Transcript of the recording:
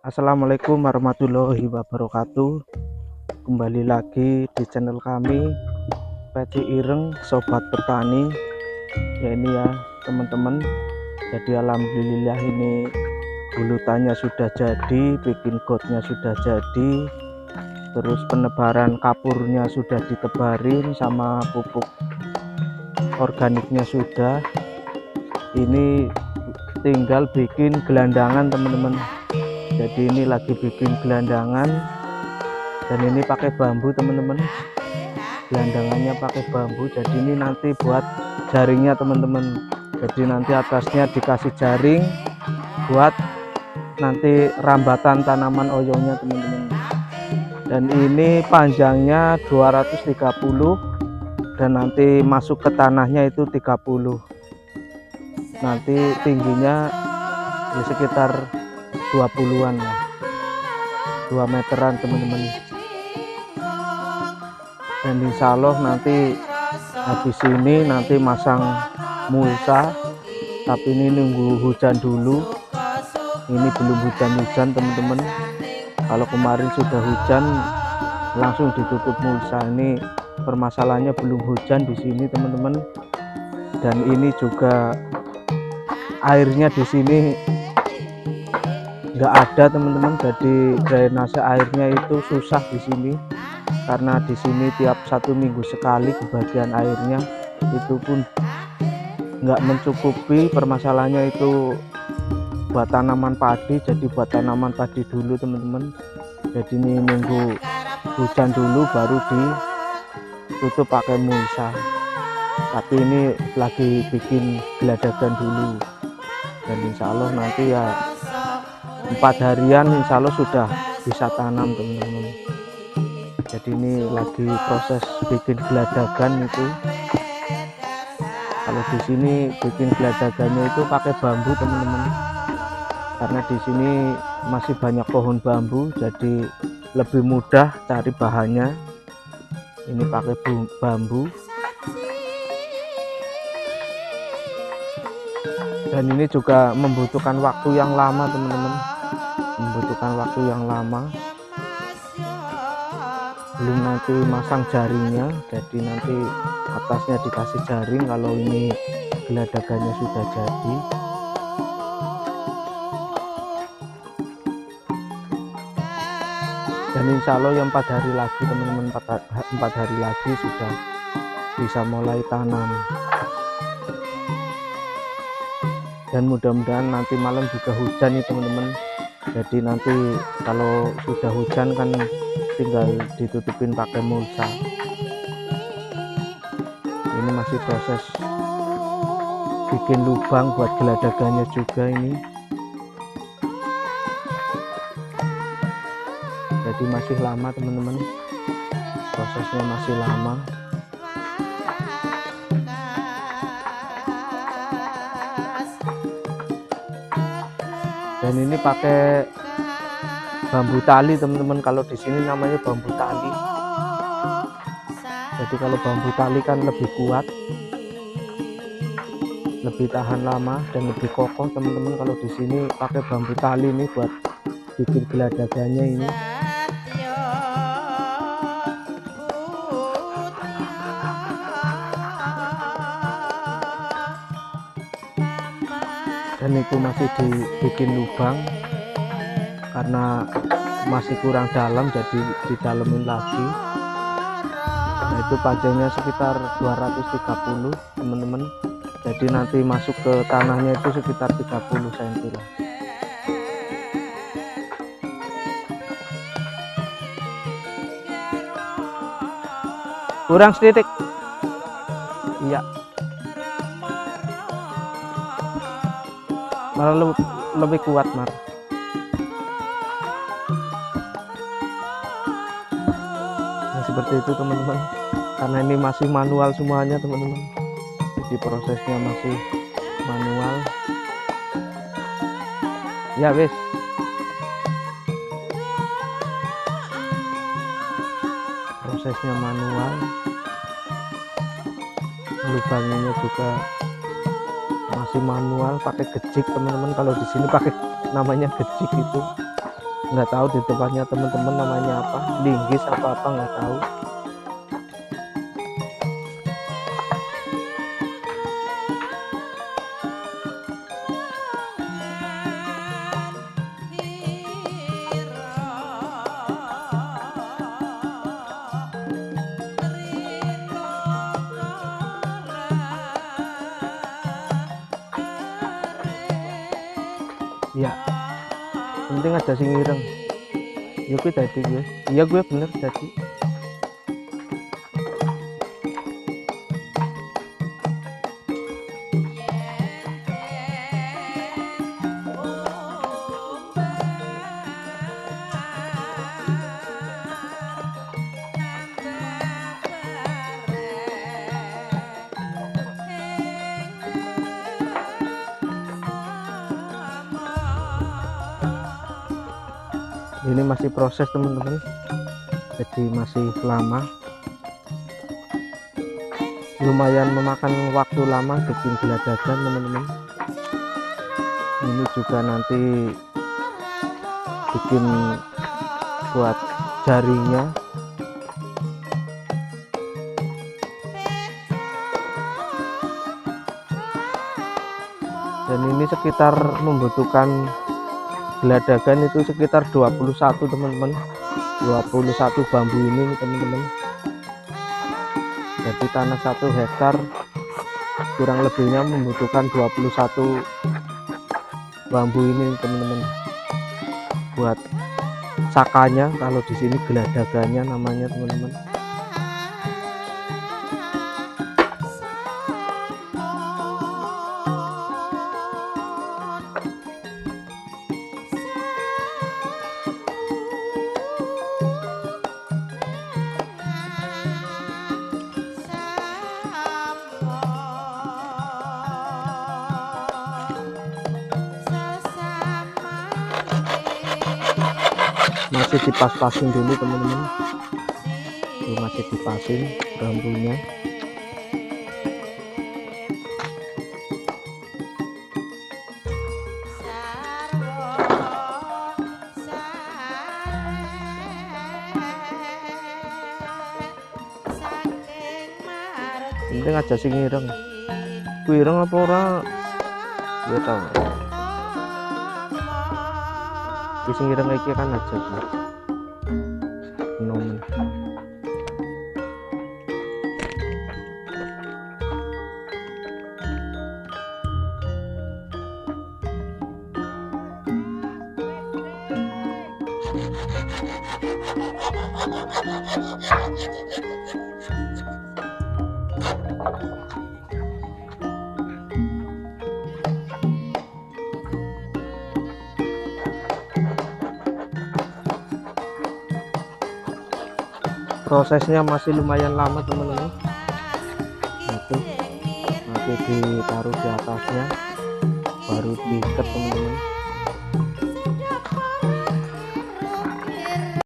Assalamualaikum warahmatullahi wabarakatuh. Kembali lagi di channel kami Peci Ireng Sobat Petani. Ya ini ya teman-teman. Jadi alhamdulillah ini bulutannya sudah jadi, bikin gotnya sudah jadi, terus penebaran kapurnya sudah ditebarin, sama pupuk organiknya sudah. Ini tinggal bikin gelandangan teman-teman. Jadi ini lagi bikin gelandangan, dan ini pakai bambu teman-teman. Gelandangannya pakai bambu, jadi ini nanti buat jaringnya teman-teman. Jadi nanti atasnya dikasih jaring buat nanti rambatan tanaman oyongnya teman-teman. Dan ini panjangnya 230, dan nanti masuk ke tanahnya itu 30. Nanti tingginya ya sekitar 20-an lah, 2 meteran teman-teman. Dan insya Allah nanti habis ini nanti masang mulsa, tapi ini nunggu hujan dulu. Ini belum hujan-hujan teman-teman. Kalau kemarin sudah hujan langsung ditutup mulsa. Ini permasalahannya belum hujan di sini teman-teman. Dan ini juga airnya di sini nggak ada teman-teman. Jadi drainase airnya itu susah di sini, karena di sini tiap 1 minggu sekali kebagian airnya, itu pun nggak mencukupi. Permasalahannya itu buat tanaman padi, jadi buat tanaman padi dulu teman-teman. Jadi ini nunggu hujan dulu baru ditutup pakai mulsa. Tapi ini lagi bikin geladagan dulu, dan insya Allah nanti ya 4 harian insya Allah sudah bisa tanam teman-teman. Jadi ini lagi proses bikin geladagan itu. Kalau di sini bikin geladagannya itu pakai bambu teman-teman, karena di sini masih banyak pohon bambu, jadi lebih mudah cari bahannya. Ini pakai bambu, dan ini juga membutuhkan waktu yang lama teman-teman, membutuhkan waktu yang lama. Belum nanti masang jaringnya, jadi nanti atasnya dikasih jaring kalau ini geladagannya sudah jadi. Dan insya Allah yang 4 hari lagi teman-teman, 4 hari lagi sudah bisa mulai tanam. Dan mudah-mudahan nanti malam juga hujan nih teman-teman. Jadi nanti kalau sudah hujan kan tinggal ditutupin pakai mulsa. Ini masih proses bikin lubang buat geladagannya juga ini. Jadi masih lama teman-teman, prosesnya masih lama. Dan ini pakai bambu tali teman-teman. Kalau di sini namanya bambu tali. Jadi kalau bambu tali kan lebih kuat, lebih tahan lama, dan lebih kokoh teman-teman. Kalau di sini pakai bambu tali ini buat bikin geladagannya ini. Dan itu masih dibikin lubang karena masih kurang dalam, jadi didalemin lagi. Nah itu panjangnya sekitar 230 teman-teman. Jadi nanti masuk ke tanahnya itu sekitar 30 cm lah. Kurang sedikit, iya, malah lebih kuat Mar. Nah, seperti itu teman-teman, karena ini masih manual semuanya teman-teman, jadi prosesnya masih manual ya wes. Prosesnya manual, lubanginnya juga masih manual pakai gejik teman-teman. Kalau di sini pakai namanya gejik itu. nggak tahu di tempatnya teman-teman namanya apa, linggis apa nggak tahu. Ya penting aja sing ireng. Ya gue tadi gue, iya gue bener tadi. Ini masih proses teman-teman, jadi masih lama, lumayan memakan waktu lama bikin geladagan teman-teman. Ini juga nanti bikin buat jaringnya. Dan ini sekitar membutuhkan geladagan itu sekitar 21 teman-teman, 21 bambu ini teman-teman. Jadi tanah 1 hektar kurang lebihnya membutuhkan 21 bambu ini teman-teman, buat sakanya, kalau di sini geladagannya namanya teman-teman. Masih dipas-pasin dulu teman-teman, tuh masih dipasin bambunya. Penting aja sing ireng. Ku ireng apa ora ya tau. Sing ireng iki kan aja nomen. Prosesnya masih lumayan lama teman-teman. Itu nanti ditaruh di atasnya baru diikat teman-teman.